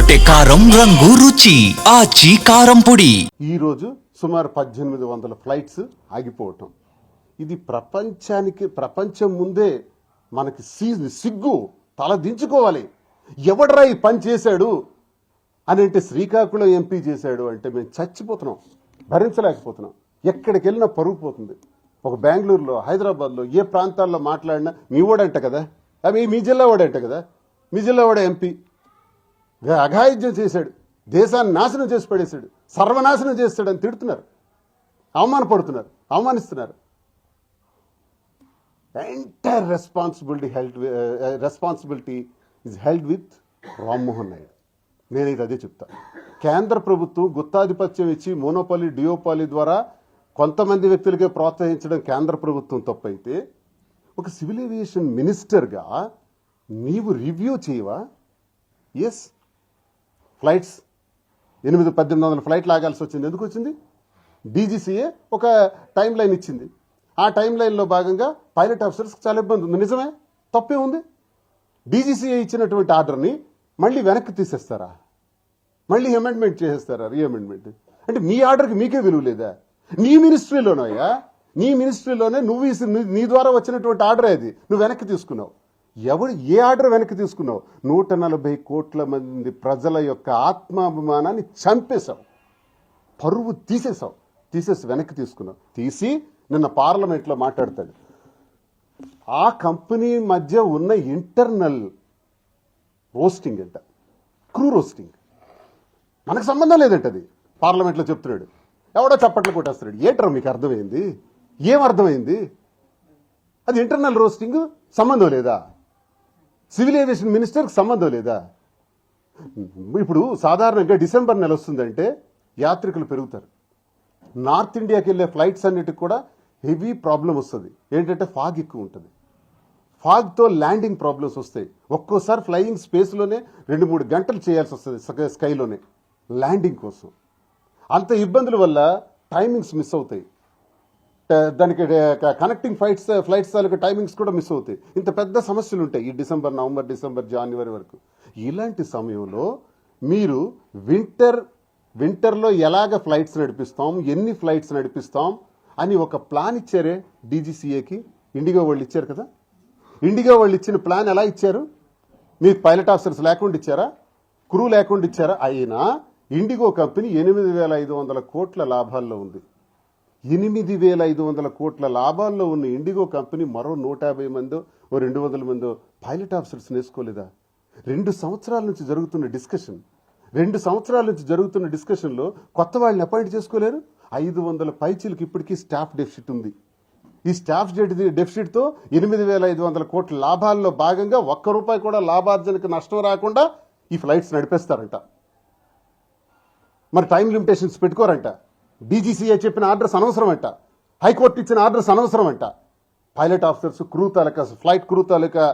కొట్టే కారం రంగు రుచి ఆచి కారం పొడి. ఈరోజు సుమారు 1800 ఫ్లైట్స్ ఆగిపోవటం, ఇది ప్రపంచం ముందే మనకి సిగ్గు, తల దించుకోవాలి. ఎవడరా ఈ పని చేశాడు అని అంటే శ్రీకాకుళం ఎంపీ చేశాడు అంటే మేము చచ్చిపోతున్నాం, భరించలేకపోతున్నాం. ఎక్కడికి వెళ్ళినా పరుగు పోతుంది. ఒక బెంగళూరులో, హైదరాబాద్లో, ఏ ప్రాంతాల్లో మాట్లాడినా మీ వాడంట కదా, అవి మీ జిల్లా వాడంట కదా, మీ జిల్లా వాడే ఎంపీ అఘాయిత్యం చేశాడు, దేశాన్ని నాశనం చేసి పడేశాడు, సర్వనాశనం చేస్తాడని తిడుతున్నారు, అవమానపడుతున్నారు, అవమానిస్తున్నారు. Entire responsibility is held with Rammohan Naidu. నేనైతే అదే చెప్తా. కేంద్ర ప్రభుత్వం గుత్తాధిపత్యం ఇచ్చి మోనోపాలీ, డియోపాలీ ద్వారా కొంతమంది వ్యక్తులకే ప్రోత్సహించడం కేంద్ర ప్రభుత్వం తప్పైతే, ఒక సివిల్ ఏవియేషన్ మినిస్టర్గా నీవు రివ్యూ చేయవా? ఎస్, ఫ్లైట్స్ 1800 ఫ్లైట్లు ఆగాల్సి వచ్చింది. ఎందుకు వచ్చింది? డీజీసీఏ ఒక టైం లైన్ ఇచ్చింది. ఆ టైం లైన్లో భాగంగా పైలట్ ఆఫీసర్స్కి చాలా ఇబ్బంది ఉంది. నిజమే, తప్పే ఉంది. డీజీసీఏ ఇచ్చినటువంటి ఆర్డర్ని మళ్ళీ వెనక్కి తీసేస్తారా? మళ్ళీ అమెండ్మెంట్ చేసేస్తారా? రీఅమెండ్మెంట్ అంటే మీ ఆర్డర్కి మీకే విలువ లేదా? నీ మినిస్ట్రీలోనయ్యా, నీ మినిస్ట్రీలోనే నీ ద్వారా వచ్చినటువంటి ఆర్డర్ అది నువ్వు వెనక్కి తీసుకున్నావు. ఏ ఆర్డర్ వెనక్కి తీసుకున్నావు? 140 కోట్ల మంది ప్రజల యొక్క ఆత్మాభిమానాన్ని చంపేశావు, పరువు తీసేసి వెనక్కి తీసుకున్నావు. తీసి నిన్న పార్లమెంట్లో మాట్లాడతాడు. ఆ కంపెనీ మధ్య ఉన్న ఇంటర్నల్ రోస్టింగ్ అంట, క్రూ రోస్టింగ్, మనకు సంబంధం లేదంట. అది పార్లమెంట్లో చెప్తున్నాడు. ఎవడో చప్పట్లు కొట్టేస్తున్నాడు. ఏట్రా మీకు అర్థమైంది? ఏమర్థమైంది? అది ఇంటర్నల్ రోస్టింగ్ సంబంధం లేదా? సివిల్ ఏవియేషన్ మినిస్టర్కి సంబంధం లేదా? ఇప్పుడు సాధారణంగా డిసెంబర్ నెల వస్తుందంటే యాత్రికులు పెరుగుతారు. నార్త్ ఇండియాకి వెళ్ళే ఫ్లైట్స్ అన్నిటికి కూడా హెవీ ప్రాబ్లం వస్తుంది. ఏంటంటే ఫాగ్ ఎక్కువ ఉంటుంది. ఫాగ్తో ల్యాండింగ్ ప్రాబ్లమ్స్ వస్తాయి. ఒక్కోసారి ఫ్లయింగ్ స్పేస్లోనే 2-3 గంటలు చేయాల్సి వస్తుంది స్కైలోనే ల్యాండింగ్ కోసం. అంత ఇబ్బందుల వల్ల టైమింగ్స్ మిస్ అవుతాయి. దానికి కనెక్టింగ్ ఫ్లైట్స్ తాలూకు టైమింగ్స్ కూడా మిస్ అవుతాయి. ఇంత పెద్ద సమస్యలు ఉంటాయి ఈ నవంబర్, డిసెంబర్, జనవరి వరకు. ఇలాంటి సమయంలో మీరు వింటర్లో ఎలాగ ఫ్లైట్స్ నడిపిస్తాం, ఎన్ని ఫ్లైట్స్ నడిపిస్తాం అని ఒక ప్లాన్ ఇచ్చారే డీజీసీఏకి. ఇండిగో వాళ్ళు ఇచ్చారు కదా. ఇండిగో వాళ్ళు ఇచ్చిన ప్లాన్ ఎలా ఇచ్చారు? మీ పైలట్ ఆఫీసర్స్ లేకుండా ఇచ్చారా? క్రూ లేకుండా ఇచ్చారా? అయినా ఇండిగో కంపెనీ 8,500 కోట్ల లాభాల్లో ఉంది. 8,500 కోట్ల లాభాల్లో ఉన్న ఇండిగో కంపెనీ మరో 150 మందో 200 మందో పైలట్ ఆఫీసర్స్ వేసుకోలేదా? 2 సంవత్సరాల నుంచి జరుగుతున్న డిస్కషన్లో కొత్త వాళ్ళని అపాయింట్ చేసుకోలేరు. 500 పైచీలకు ఇప్పటికీ స్టాఫ్ డెఫిసిట్ ఉంది. ఈ స్టాఫ్ డెఫిసిట్తో 8,500 కోట్ల లాభాల్లో భాగంగా ₹1 కూడా లాభార్జనకు నష్టం రాకుండా ఈ ఫ్లైట్స్ నడిపేస్తారంట. మరి టైం లిమిటేషన్స్ పెట్టుకోరంట. డీజీసీఏ చెప్పిన ఆర్డర్స్ అనవసరం అంట. హైకోర్టు ఇచ్చిన ఆర్డర్స్ అనవసరం అంట. పైలట్ ఆఫీసర్స్, ఫ్లైట్ క్రూ తాలూకా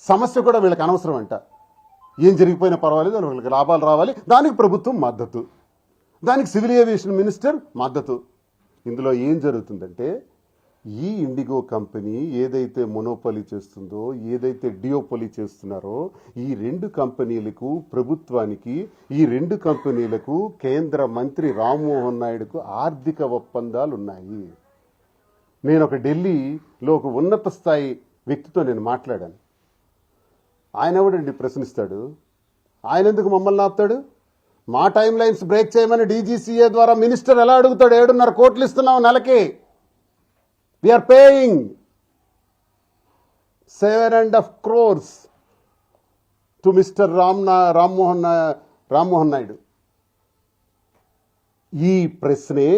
సమస్య కూడా వీళ్ళకి అనవసరం అంట. ఏం జరిగిపోయినా పర్వాలేదు, వీళ్ళకి లాభాలు రావాలి, దానికి ప్రభుత్వం మద్దతు, దానికి సివిల్ ఏవియేషన్ మినిస్టర్ మద్దతు. ఇందులో ఏం జరుగుతుందంటే, ఈ ఇండిగో కంపెనీ ఏదైతే మొనోపొలీ చేస్తుందో, ఏదైతే డియోపొలీ చేస్తున్నారో, ఈ 2 కంపెనీలకు, ప్రభుత్వానికి, ఈ 2 కంపెనీలకు కేంద్ర మంత్రి రామ్మోహన్ నాయుడుకు ఆర్థిక ఒప్పందాలు ఉన్నాయి. నేను ఒక ఢిల్లీలో ఒక ఉన్నత స్థాయి వ్యక్తితో నేను మాట్లాడాను. ఆయన ఎవడండి ప్రశ్నిస్తాడు? ఆయన ఎందుకు మమ్మల్ని ఆపుతాడు? మా టైం లైన్స్ బ్రేక్ చేయమని డీజీసీఏ ద్వారా మినిస్టర్ ఎలా అడుగుతాడు? 7.5 కోట్లు ఇస్తున్నాం నెలకి. We are paying 7.5 crores to Mr. Rammohan Naidu. ఈ ప్రశ్నే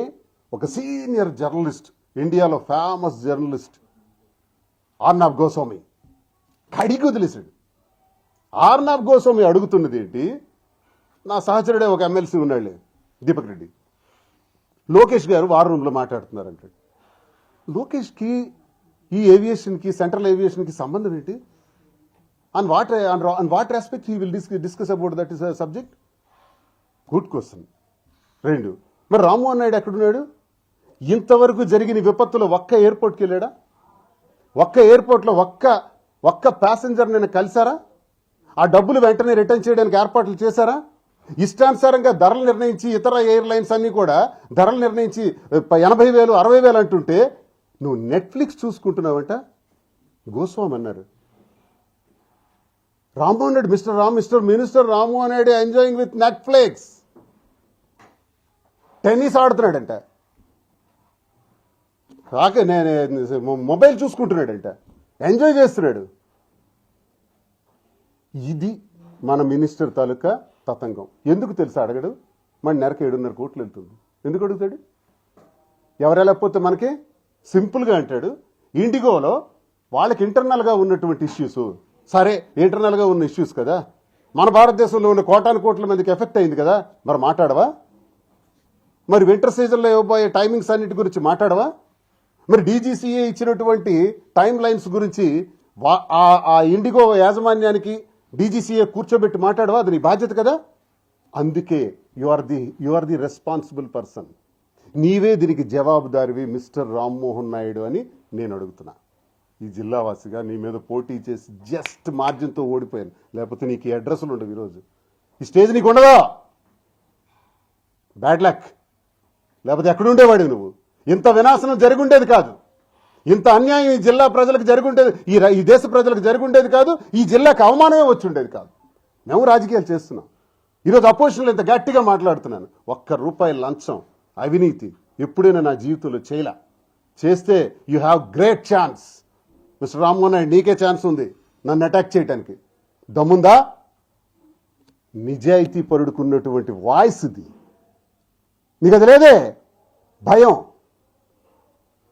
ఒక సీనియర్ జర్నలిస్ట్, ఇండియాలో ఫేమస్ జర్నలిస్ట్ ఆర్నాబ్ గోస్వామి కడిగి వదిలేశాడు. ఆర్నాబ్ గోస్వామి అడుగుతున్నది ఏంటి? నా సహచరుడే ఒక ఎమ్మెల్సీ ఉన్నాడులే, దీపక్ రెడ్డి, లోకేష్ గారు వార్ రూమ్లో మాట్లాడుతున్నారంటాడు. లోకేష్కి ఈ ఏవియేషన్కి, సెంట్రల్ ఏవియేషన్కి సంబంధం ఏంటి? On what respect he will discuss about that is subject? Good question. 2, మరి రామ్మోహన్ నాయుడు ఎక్కడున్నాడు? ఇంతవరకు జరిగిన విపత్తులో ఒక్క ఎయిర్పోర్ట్కి వెళ్ళాడా? ఒక్క ఎయిర్పోర్ట్లో ఒక్క ప్యాసింజర్ నేను కలిసారా? ఆ డబ్బులు వెంటనే రిటర్న్ చేయడానికి ఏర్పాట్లు చేశారా? ఇష్టానుసారంగా ధరలు నిర్ణయించి ఇతర ఎయిర్లైన్స్ అన్ని కూడా ధరలు నిర్ణయించి 80,000 60,000 అంటుంటే నువ్వు నెట్ఫ్లిక్స్ చూసుకుంటున్నావంట. గోస్వామి అన్నారు, Rammohan Reddy minister Rammohan Reddy enjoying with Netflix, tennis ఆడుతున్నాడంట, మొబైల్ చూసుకుంటున్నాడంట, ఎంజాయ్ చేస్తున్నాడు. ఇది మన మినిస్టర్ తాలూకా తతంగం. ఎందుకు తెలుసా అడగడు? మన నెలకు 7.5 కోట్లు వెళ్తుంది. ఎందుకు అడుగుతాడు? ఎవరు వెళ్ళకపోతే మనకి సింపుల్గా అంటాడు, ఇండిగోలో వాళ్ళకి ఇంటర్నల్గా ఉన్నటువంటి ఇష్యూస్, సరే ఇంటర్నల్గా ఉన్న ఇష్యూస్ కదా, మన భారతదేశంలో ఉన్న కోటాను కోట్ల మందికి ఎఫెక్ట్ అయింది కదా, మరి మాట్లాడవా? మరి వింటర్ సీజన్లో ఇవ్వబోయే టైమింగ్స్ అన్నిటి గురించి మాట్లాడవా? మరి డీజీసీఏ ఇచ్చినటువంటి టైం లైన్స్ గురించి ఆ ఇండిగో యాజమాన్యానికి డీజీసీఏ కూర్చోబెట్టి మాట్లాడవా? అది నీ బాధ్యత కదా. అందుకే you are the responsible person. నీవే దీనికి జవాబుదారివి మిస్టర్ రామ్మోహన్ నాయుడు అని నేను అడుగుతున్నా. ఈ జిల్లావాసిగా నీ మీద పోటీ చేసి జస్ట్ మార్జిన్తో ఓడిపోయాను, లేకపోతే నీకు ఈ అడ్రస్లు ఉండవు ఈరోజు. ఈ స్టేజ్ నీకు ఉండదా? Bad luck. లేకపోతే ఎక్కడుండేవాడు నువ్వు? ఇంత వినాశనం జరుగుండేది కాదు, ఇంత అన్యాయం ఈ జిల్లా ప్రజలకు జరుగుండేది, ఈ దేశ ప్రజలకు జరుగుండేది కాదు, ఈ జిల్లాకు అవమానమే వచ్చి ఉండేది కాదు. మేము రాజకీయాలు చేస్తున్నాం. ఈరోజు అపోజిషన్లో ఇంత గట్టిగా మాట్లాడుతున్నాను. ₹1 లంచం అవినీతి ఎప్పుడైనా నా జీవితంలో చేయలా. చేస్తే you have great chance. Mister Rammohan Naidu, నీకే ఛాన్స్ ఉంది నన్ను అటాక్ చేయడానికి. దమ్ముందా? నిజాయితీ పరుడుకున్నటువంటి వాయిస్ ఇది. నీకు అది లేదే. భయం,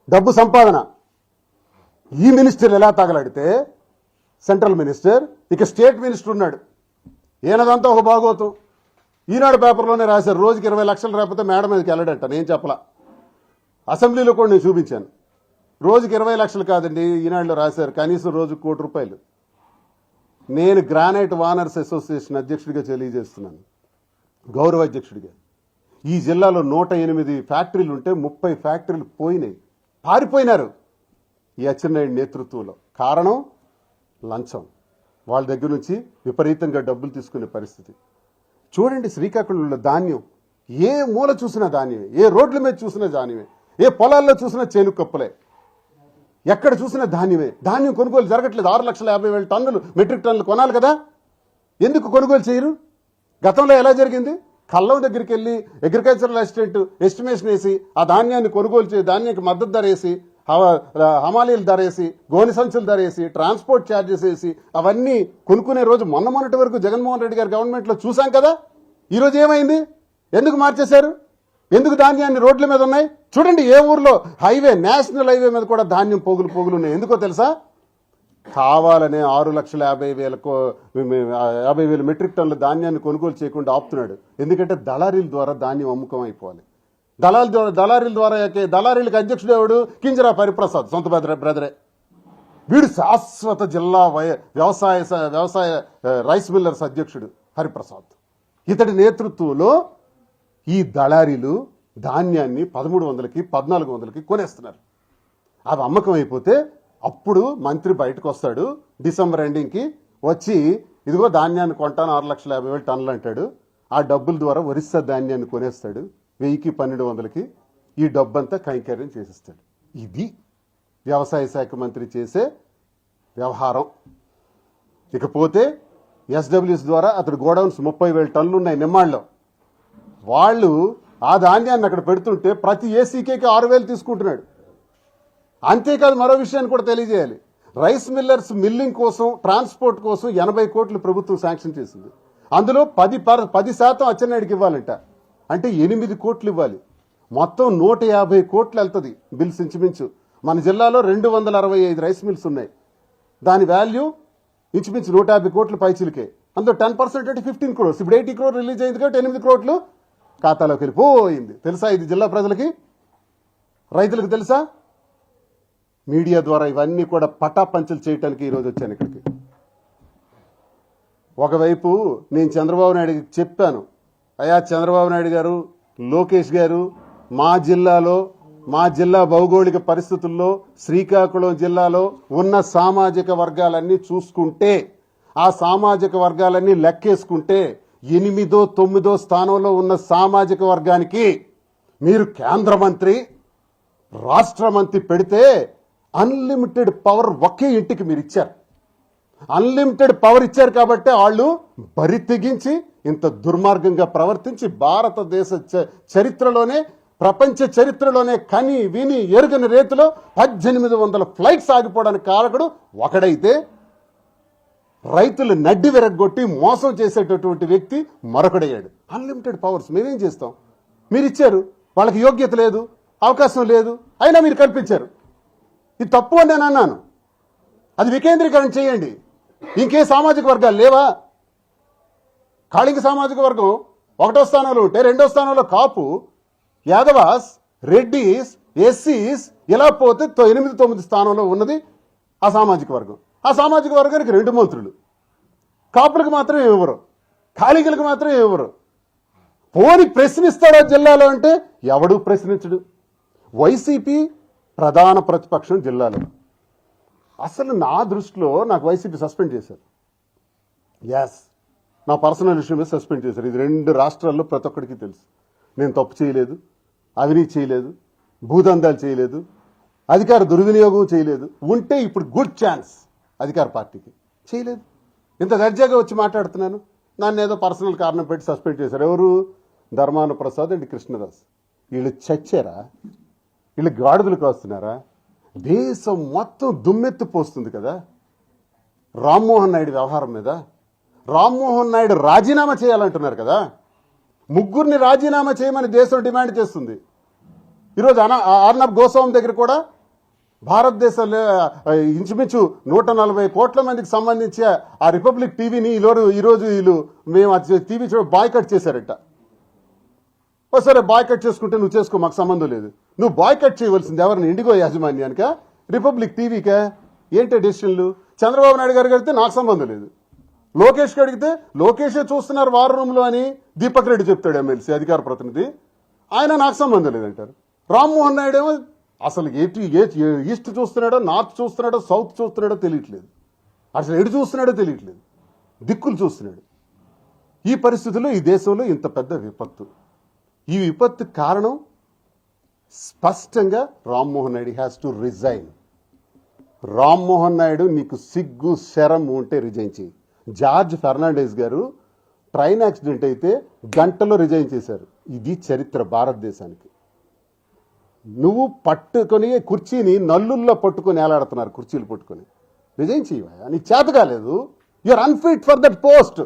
డబ్బు సంపాదన. ఈ మినిస్టర్ ఎలా తగలడితే సెంట్రల్ మినిస్టర్, ఇక స్టేట్ మినిస్టర్ ఉన్నాడు, ఈయనదంతా ఒక భాగోతం. ఈనాడు పేపర్లోనే రాశారు, రోజుకి 20 లక్షలు రాకపోతే మేడం మీదకి వెళ్ళడంట. నేను చెప్పలా, అసెంబ్లీలో కూడా నేను చూపించాను. రోజుకి 20 లక్షలు కాదండి, ఈనాడులో రాశారు, కనీసం రోజుకు ₹1,00,00,000. నేను గ్రానైట్ వానర్స్ అసోసియేషన్ అధ్యక్షుడిగా తెలియజేస్తున్నాను, గౌరవ అధ్యక్షుడిగా. ఈ జిల్లాలో 108 ఫ్యాక్టరీలు ఉంటే 30 ఫ్యాక్టరీలు పోయినాయి, పారిపోయినారు ఈ అచ్చెన్నాయుడు నేతృత్వంలో. కారణం లంచం. వాళ్ళ దగ్గర నుంచి విపరీతంగా డబ్బులు తీసుకునే పరిస్థితి. చూడండి, శ్రీకాకుళంలో ధాన్యం ఏ మూల చూసినా ధాన్యమే, ఏ రోడ్ల మీద చూసినా ధాన్యమే, ఏ పొలాల్లో చూసినా చేను కప్పులే, ఎక్కడ చూసినా ధాన్యమే. ధాన్యం కొనుగోలు జరగట్లేదు. 6,50,000 టన్నులు, మెట్రిక్ టన్నులు కొనాలి కదా, ఎందుకు కొనుగోలు చేయరు? గతంలో ఎలా జరిగింది? కళ్ళం దగ్గరికి వెళ్ళి అగ్రికల్చరల్ అసిస్టెంట్ ఎస్టిమేషన్ వేసి ఆ ధాన్యాన్ని కొనుగోలు చేసి, ధాన్యానికి మద్దతు ధర వేసి, హమాలీల ధర వేసి, గోని సంచుల ధర వేసి, ట్రాన్స్పోర్ట్ ఛార్జెస్ వేసి అవన్నీ కొనుక్కునే రోజు మొన్నటి వరకు జగన్మోహన్ రెడ్డి గారి గవర్నమెంట్లో చూసాం కదా. ఈరోజు ఏమైంది? ఎందుకు మార్చేశారు? ఎందుకు ధాన్యాన్ని రోడ్ల మీద ఉన్నాయి? చూడండి, ఏ ఊర్లో హైవే, నేషనల్ హైవే మీద కూడా ధాన్యం పోగులు ఉన్నాయి. ఎందుకో తెలుసా? కావాలనే 6,50,000 మెట్రిక్ టన్నుల ధాన్యాన్ని కొనుగోలు చేయకుండా ఆపుతున్నాడు. ఎందుకంటే దళారీల ద్వారా ధాన్యం అమ్ముకం అయిపోవాలి. దళారీల ద్వారా దళారీలకు అధ్యక్షుడు ఎవడు? కింజరాపు హరిప్రసాద్, సొంత బ్రదరే. వీడు శాశ్వత జిల్లా వ్యవసాయ రైస్ మిల్లర్స్ అధ్యక్షుడు హరిప్రసాద్. ఇతడి నేతృత్వంలో ఈ దళారీలు ధాన్యాన్ని 1300కి 1400కి కొనేస్తున్నారు. అది అమ్మకం అయిపోతే అప్పుడు మంత్రి బయటకు వస్తాడు డిసెంబర్ ఎండింగ్కి వచ్చి, ఇదిగో ధాన్యాన్ని కొంటాను 6,50,000 టన్నులు అంటాడు. ఆ డబ్బుల ద్వారా ఒరిస్సా ధాన్యాన్ని కొనేస్తాడు 1000కి 1200కి. ఈ డబ్బంతా కైంకర్యం చేసిస్తాడు. ఇది వ్యవసాయ శాఖ మంత్రి చేసే వ్యవహారం. ఇకపోతే ఎస్డబ్ల్యూఎస్ ద్వారా అతడు గోడౌన్స్ 30,000 టన్నులు ఉన్నాయి నిమ్మాళ్ళలో. వాళ్ళు ఆ ధాన్యాన్ని అక్కడ పెడుతుంటే ప్రతి ఏసీకేకి 6,000 తీసుకుంటున్నాడు. అంతేకాదు, మరో విషయాన్ని కూడా తెలియజేయాలి. రైస్ మిల్లర్స్ మిల్లింగ్ కోసం, ట్రాన్స్పోర్ట్ కోసం 80 కోట్లు ప్రభుత్వం శాంక్షన్ చేసింది. అందులో 10% అచ్చెన్నాయుడికి ఇవ్వాలంట. అంటే 8 కోట్లు ఇవ్వాలి. మొత్తం 150 కోట్లు వెళ్తుంది బిల్స్ ఇంచుమించు. మన జిల్లాలో 265 రైస్ మిల్స్ ఉన్నాయి. దాని వాల్యూ ఇంచుమించు 150 కోట్ల పైచిలకే. అందులో 10% అంటే 15 crores. ఇప్పుడు 80 crores రిలీజ్ అయింది కాబట్టి 8 కోట్లు ఖాతాలోకి వెళ్ళిపోయింది. తెలుసా ఇది జిల్లా ప్రజలకి, రైతులకు తెలుసా? మీడియా ద్వారా ఇవన్నీ కూడా పటాపంచలు చేయడానికి ఈరోజు వచ్చాను ఇక్కడికి. ఒకవైపు నేను చంద్రబాబు నాయుడు చెప్పాను, అయ్యా చంద్రబాబు నాయుడు గారు, లోకేష్ గారు, మా జిల్లా భౌగోళిక పరిస్థితుల్లో శ్రీకాకుళం జిల్లాలో ఉన్న సామాజిక వర్గాలన్నీ చూసుకుంటే, ఆ సామాజిక వర్గాలన్నీ లెక్కేసుకుంటే 8వ 9వ స్థానంలో ఉన్న సామాజిక వర్గానికి మీరు కేంద్ర మంత్రి రాష్ట్ర మంత్రి పెడితే అన్లిమిటెడ్ పవర్ ఒకే ఇంటికి మీరు ఇచ్చారు. అన్లిమిటెడ్ పవర్ ఇచ్చారు కాబట్టి వాళ్ళు బరి తెగించి ఇంత దుర్మార్గంగా ప్రవర్తించి భారతదేశ చరిత్రలోనే ప్రపంచ చరిత్రలోనే కని విని ఎరుగని రీతిలో 1800 ఫ్లైట్స్ ఆగిపోవడానికి కారకుడు ఒకడైతే రైతులు నడ్డి విరగొట్టి మోసం చేసేటటువంటి వ్యక్తి మరొకడయ్యాడు. అన్లిమిటెడ్ పవర్స్ మేమేం చేస్తాం? మీరు ఇచ్చారు, వాళ్ళకి యోగ్యత లేదు, అవకాశం లేదు, అయినా మీరు కల్పించారు. ఇది తప్పు అని నేను అన్నాను. అది వికేంద్రీకరణ చేయండి. ఇంకే సామాజిక వర్గాలు లేవా? కాళింగ సామాజిక వర్గం 1వ స్థానంలో ఉంటే 2వ స్థానంలో కాపు, యాదవాస్, రెడ్డిస్, ఎస్సీస్, ఇలా పోతే 8, 9 స్థానంలో ఉన్నది ఆ సామాజిక వర్గం. ఆ సామాజిక వర్గానికి 2 మంత్రులు. కాపులకు మాత్రం ఇవ్వరు, కాళింగులకు మాత్రం ఇవ్వరు. పోని ప్రశ్నిస్తాడా జిల్లాలో అంటే ఎవడు ప్రశ్నించడు. వైసీపీ ప్రధాన ప్రతిపక్షం జిల్లాలో. అసలు నా దృష్టిలో నాకు వైసీపీ సస్పెండ్ చేశారు. నా పర్సనల్ విషయం మీద సస్పెండ్ చేశారు. ఇది 2 రాష్ట్రాల్లో ప్రతి ఒక్కడికి తెలుసు. నేను తప్పు చేయలేదు, అవినీతి చేయలేదు, భూదందాలు చేయలేదు, అధికార దుర్వినియోగం చేయలేదు. ఉంటే ఇప్పుడు గుడ్ ఛాన్స్ అధికార పార్టీకి చేయలేదు. ఇంత దర్జాగా వచ్చి మాట్లాడుతున్నాను. నన్ను ఏదో పర్సనల్ కారణం పెట్టి సస్పెండ్ చేశారు. ఎవరు? ధర్మాన ప్రసాద్ అండ్ కృష్ణదాస్. వీళ్ళు చచ్చారా? వీళ్ళు గాడిదలు కాస్తున్నారా? దేశం మొత్తం దుమ్మెత్తి పోస్తుంది కదా రామ్మోహన్ నాయుడు వ్యవహారం మీద. రామ్మోహన్ నాయుడు రాజీనామా చేయాలంటున్నారు కదా. 3 రాజీనామా చేయమని దేశం డిమాండ్ చేస్తుంది. ఈరోజు అర్నబ్ గోస్వామి దగ్గర కూడా భారతదేశంలో ఇంచుమించు 140 కోట్ల మందికి సంబంధించి ఆ రిపబ్లిక్ టీవీని ఈరోజు వీళ్ళు మేము టీవీ బాయ్కట్ చేశారట. సరే బాయ్కట్ చేసుకుంటే నువ్వు చేసుకో, మాకు సంబంధం లేదు. నువ్వు బాయ్కట్ చేయవలసింది ఎవరిని? ఇండిగో యాజమాన్యానిక, రిపబ్లిక్ టీవీకా? ఏంటో డెసిషన్లు? చంద్రబాబు నాయుడు గారికి అడిగితే నాకు సంబంధం లేదు, లోకేష్కి అడిగితే లోకేషే చూస్తున్నారు వార్ రూమ్లో అని దీపక్ రెడ్డి చెప్తాడు, ఎమ్మెల్సీ అధికార ప్రతినిధి. ఆయన నాకు సంబంధం లేదంటారు. రామ్మోహన్ నాయుడు ఏమో అసలు ఈస్ట్ చూస్తున్నాడో, నార్త్ చూస్తున్నాడో, సౌత్ చూస్తున్నాడో తెలియట్లేదు. అసలు ఎటు చూస్తున్నాడో తెలియట్లేదు, దిక్కులు చూస్తున్నాడు. ఈ పరిస్థితుల్లో ఈ దేశంలో ఇంత పెద్ద విపత్తు. ఈ విపత్తు కారణం స్పష్టంగా Rammohan Naidu has to resign. Rammohan Naidu నీకు సిగ్గు శరం ఉంటే రిజైన్ చేయి. జార్జ్ ఫెర్నాండెస్ గారు ట్రైన్ యాక్సిడెంట్ అయితే గంటలో రిజైన్ చేశారు. ఇది చరిత్ర భారతదేశానికి. నువ్వు పట్టుకొని కుర్చీని నల్లుల్లో పట్టుకొని ఏలాడుతున్నారు, కుర్చీలు పట్టుకొని. రిజైన్ చేయవా? నీకు చేత కాలేదు. You are unfit for that post.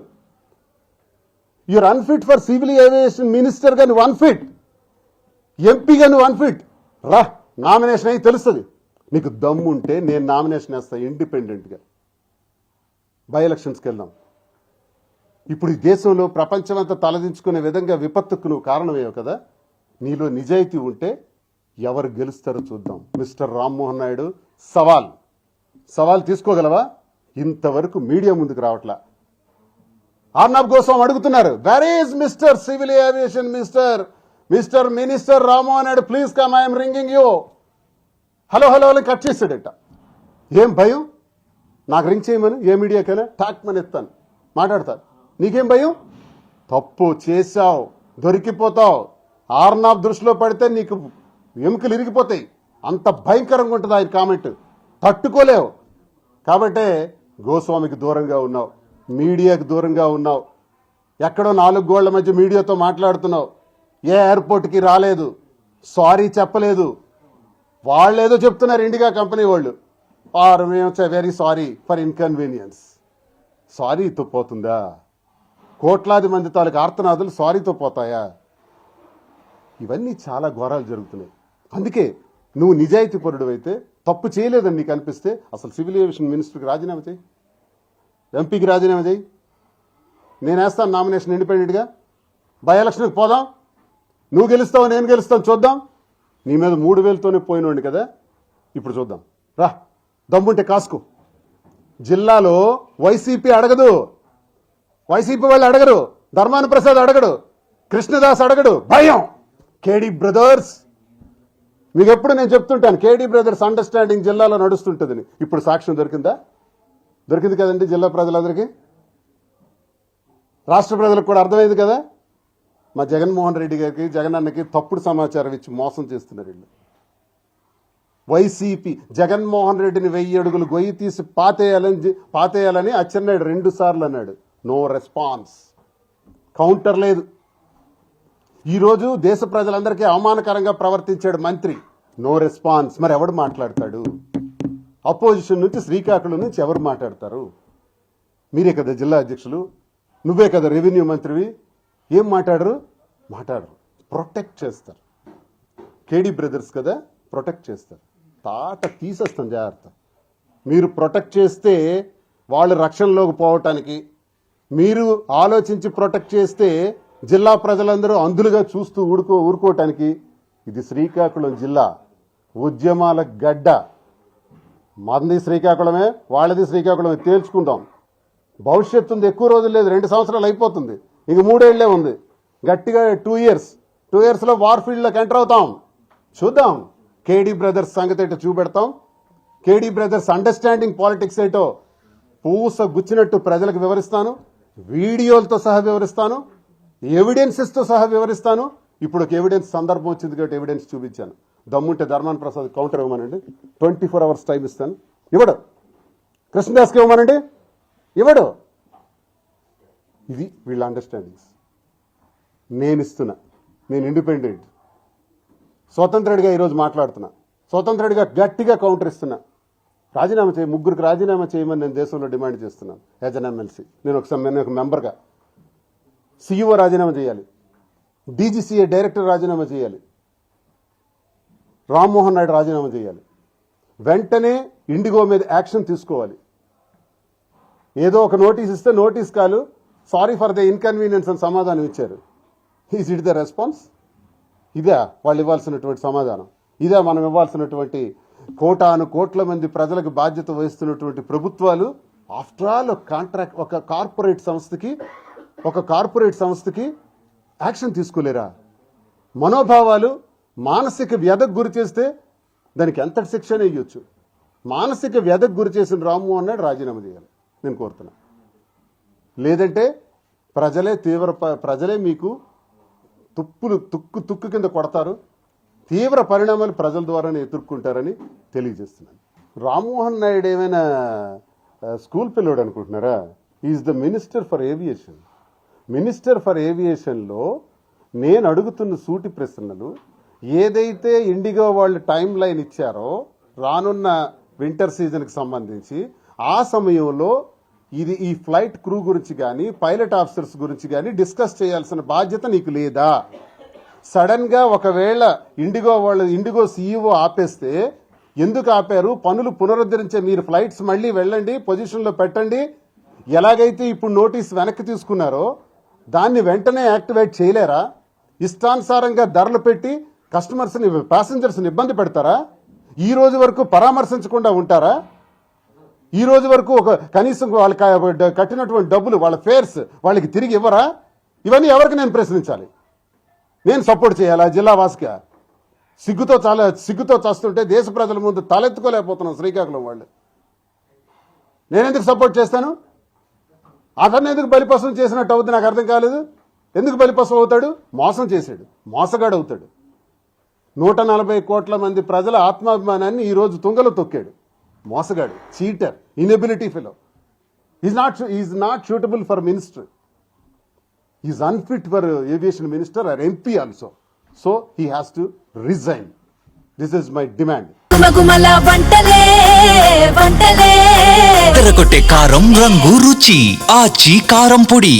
You are unfit for civil aviation మినిస్టర్గా నువ్వు అన్ఫిట్, ఎంపీగా నువ్వు అన్ఫిట్. రా, నామినేషన్ అయ్యి తెలుస్తుంది. నీకు దమ్ముంటే నేను నామినేషన్ వేస్తా ఇండిపెండెంట్గా. బై ఎలక్షన్స్కి వెళ్దాం. ఇప్పుడు ఈ దేశంలో ప్రపంచమంతా తలదించుకునే విధంగా విపత్తుకు నువ్వు కారణమేవు కదా. నీలో నిజాయితీ ఉంటే ఎవరు గెలుస్తారో చూద్దాం. మిస్టర్ రామ్మోహన్ నాయుడు, సవాల్ తీసుకోగలవా? ఇంతవరకు మీడియా ముందుకు రావట్లా. అర్నబ్ గోస్వామి అడుగుతున్నారు, where is mister civil aviation minister Rammohan Naidu, please come, I'm ringing you. Hello అని కట్ చేశాడట. ఏం భయం? నాకు రింగ్ చేయమని ఏ మీడియాకైనా టాక్ మని ఎత్తాను, మాట్లాడతాను. నీకేం భయం? తప్పు చేశావు, దొరికిపోతావు. ఆర్నాబ్ దృష్టిలో పడితే నీకు ఎముకలు ఇరిగిపోతాయి. అంత భయంకరంగా ఉంటుంది ఆయన కామెంట్, తట్టుకోలేవు. కాబట్టే గోస్వామికి దూరంగా ఉన్నావు, మీడియాకి దూరంగా ఉన్నావు. ఎక్కడో 4 గోళ్ల మధ్య మీడియాతో మాట్లాడుతున్నావు. ఏ ఎయిర్పోర్ట్కి రాలేదు, సారీ చెప్పలేదు. వాళ్ళేదో చెప్తున్నారు ఇండిగా కంపెనీ వాళ్ళు, ఆర్ మేము వెరీ సారీ ఫర్ ఇన్కన్వీనియన్స్. సారీతో పోతుందా? కోట్లాది మంది తాలూకు ఆర్తనాదులు సారీతో పోతాయా? ఇవన్నీ చాలా ఘోరాలు జరుగుతున్నాయి. అందుకే నువ్వు నిజాయితీ పరుడు అయితే, తప్పు చేయలేదని నీకు అనిపిస్తే అసలు సివిల్ ఏవియేషన్ మినిస్టర్కి రాజీనామా చేయి, ఎంపీకి రాజీనామా చేయి. నేను వేస్తాను నామినేషన్ ఇండిపెండెంట్గా. బై ఎలక్షన్కి పోదాం. నువ్వు గెలుస్తావు, నేను గెలుస్తాను, చూద్దాం. నీ మీద 3000తోనే పోయినోండి కదా, ఇప్పుడు చూద్దాం. రా, దమ్ముంటే కాసుకో. జిల్లాలో వైసీపీ అడగదు, వైసీపీ వాళ్ళు అడగరు, ధర్మాన ప్రసాద్ అడగడు, కృష్ణదాస్ అడగడు. భయం. కేడీ బ్రదర్స్, మీకు ఎప్పుడు నేను చెప్తుంటాను, కేడీ బ్రదర్స్ అండర్స్టాండింగ్ జిల్లాలో నడుస్తుంటుందని. ఇప్పుడు సాక్ష్యం దొరికిందా? దొరికింది కదండి జిల్లా ప్రజలందరికీ. రాష్ట్ర ప్రజలకు కూడా అర్థమైంది కదా. మా జగన్మోహన్ రెడ్డి గారికి, జగన్ అన్నకి తప్పుడు సమాచారం ఇచ్చి మోసం చేస్తున్నారు వీళ్ళు. వైసీపీ జగన్మోహన్ రెడ్డిని 1000 అడుగులు గొయ్యి తీసి పాతేయాలని అచ్చెన్నాయుడు 2 సార్లు అన్నాడు. నో రెస్పాన్స్, కౌంటర్ లేదు. ఈరోజు దేశ ప్రజలందరికీ అవమానకరంగా ప్రవర్తించాడు మంత్రి, నో రెస్పాన్స్. మరి ఎవడు మాట్లాడతాడు? అపోజిషన్ నుంచి, శ్రీకాకుళం నుంచి ఎవరు మాట్లాడతారు? మీరే కదా జిల్లా అధ్యక్షులు, నువ్వే కదా రెవెన్యూ మంత్రివి. ఏం మాట్లాడరు? ప్రొటెక్ట్ చేస్తారు. కేడీ బ్రదర్స్ కదా, ప్రొటెక్ట్ చేస్తారు. తాట తీసేస్తాం జాగ్రత్త. మీరు ప్రొటెక్ట్ చేస్తే వాళ్ళు రక్షణలోకి పోవటానికి, మీరు ఆలోచించి ప్రొటెక్ట్ చేస్తే జిల్లా ప్రజలందరూ అందులుగా చూస్తూ ఊరుకోవటానికి. ఇది శ్రీకాకుళం జిల్లా, ఉద్యమాల గడ్డ. మంది శ్రీకాకుళమే, వాళ్ళది శ్రీకాకుళమే, తేల్చుకుందాం. భవిష్యత్తు ఉంది, ఎక్కువ రోజులు లేదు, 2 సంవత్సరాలు అయిపోతుంది, ఇంక 3 ఏళ్లే ఉంది. గట్టిగా 2 ఇయర్స్లో వార్ఫీల్డ్లోకి ఎంటర్ అవుతాం. చూద్దాం కేడీ బ్రదర్స్ సంగతి ఏంటో చూపెడతాం. కేడీ బ్రదర్స్ అండర్స్టాండింగ్ పాలిటిక్స్ ఏంటో పూస గుచ్చినట్టు ప్రజలకు వివరిస్తాను. వీడియోలతో సహా వివరిస్తాను, ఎవిడెన్సెస్తో సహా వివరిస్తాను. ఇప్పుడు ఒక ఎవిడెన్స్ సందర్భం వచ్చింది కాబట్టి ఎవిడెన్స్ చూపించాను. దమ్ముంటే ధర్మాన ప్రసాద్ కౌంటర్ ఇవ్వమనండి, 24 hours టైం ఇస్తాను. ఇవ్వడు. కృష్ణదాస్కి ఇవ్వమనండి, ఇవ్వడు. ఇది వీళ్ళ అండర్స్టాండింగ్స్. నేను ఇస్తున్నా, నేను ఇండిపెండెంట్, స్వతంత్రుడిగా ఈరోజు మాట్లాడుతున్నా, స్వతంత్రుడిగా గట్టిగా కౌంటర్ ఇస్తున్నా. రాజీనామా చేయి, 3 రాజీనామా చేయమని నేను దేశంలో డిమాండ్ చేస్తున్నాను. యాజ్ అన్ ఎమ్మెల్సీ నేను ఒక మెంబర్గా. సీఈఓ రాజీనామా చేయాలి, డీజీసీఏ డైరెక్టర్ రాజీనామా చేయాలి, రామ్మోహన్ నాయుడు రాజీనామా చేయాలి. వెంటనే ఇండిగో మీద యాక్షన్ తీసుకోవాలి. ఏదో ఒక నోటీస్ ఇస్తే నోటీస్ కాలు సారీ ఫర్ ద ఇన్కన్వీనియన్స్ అని సమాధానం ఇచ్చారు. Is it the response? ఇదే వాళ్ళు ఇవ్వాల్సినటువంటి సమాధానం? ఇదే మనం ఇవ్వాల్సినటువంటి కోట్ల మంది ప్రజలకు బాధ్యత వహిస్తున్నటువంటి ప్రభుత్వాలు? ఆఫ్టర్ ఆల్ ఒక కార్పొరేట్ సంస్థకి యాక్షన్ తీసుకోలేరా? మనోభావాలు మానసిక వ్యధకు గురి చేస్తే దానికి ఎంత శిక్షణ వేయొచ్చు. మానసిక వ్యధకు గురి చేసిన రామ్మోహన్ నాయుడు రాజీనామా చేయాలి నేను కోరుతున్నా. లేదంటే ప్రజలే మీకు తుక్కు కింద కొడతారు. తీవ్ర పరిణామాలు ప్రజల ద్వారానే ఎదుర్కొంటారని తెలియజేస్తున్నాను. రామ్మోహన్ నాయుడు ఏమైనా స్కూల్ పిల్లోడు అనుకుంటున్నారా? Is the minister for aviation. Minister for ఏవియేషన్లో నేను అడుగుతున్న సూటి ప్రశ్నలు, ఏదైతే ఇండిగో వాళ్ళు టైం లైన్ ఇచ్చారో రానున్న వింటర్ సీజన్కి సంబంధించి, ఆ సమయంలో ఈ ఫ్లైట్ క్రూ గురించి కానీ పైలట్ ఆఫీసర్స్ గురించి కానీ డిస్కస్ చేయాల్సిన బాధ్యత నీకు లేదా? సడన్ గా ఒకవేళ ఇండిగో సీఈఓ ఆపేస్తే ఎందుకు ఆపారు? పనులు పునరుద్ధరించే మీరు ఫ్లైట్స్ మళ్ళీ వెళ్ళండి, పొజిషన్లో పెట్టండి. ఎలాగైతే ఇప్పుడు నోటీస్ వెనక్కి తీసుకున్నారో దాన్ని వెంటనే యాక్టివేట్ చేయలేరా? ఇష్టానుసారంగా ధరలు పెట్టి కస్టమర్స్ని, ప్యాసింజర్స్ని ఇబ్బంది పెడతారా? ఈ రోజు వరకు పరామర్శించకుండా ఉంటారా? ఈ రోజు వరకు కనీసం వాళ్ళకి కట్టినటువంటి డబ్బులు, వాళ్ళ ఫేర్స్ వాళ్ళకి తిరిగి ఇవ్వరా? ఇవన్నీ ఎవరికి నేను ప్రశ్నించాలి? నేను సపోర్ట్ చేయాలా జిల్లా వాసిగా? సిగ్గుతో చస్తుంటే దేశ ప్రజల ముందు తలెత్తుకోలేకపోతున్నాం శ్రీకాకుళం వాళ్ళు. నేనెందుకు సపోర్ట్ చేస్తాను? అతన్ని ఎందుకు బలిపశం చేసినట్టు అవుతుంది నాకు అర్థం కాలేదు. ఎందుకు బలిపశం అవుతాడు? మోసం చేశాడు, మోసగాడు అవుతాడు. 140 కోట్ల మంది ప్రజల ఆత్మాభిమానాన్ని ఈరోజు తుంగలో తొక్కాడు. మోసగాడు, cheater, inability fellow. Is not suitable for minister. Is unfit for aviation minister or MP also. So he has to resign. This is my demand. తెరకొట్టే కారం రంగు రుచి ఆచి కారం పొడి.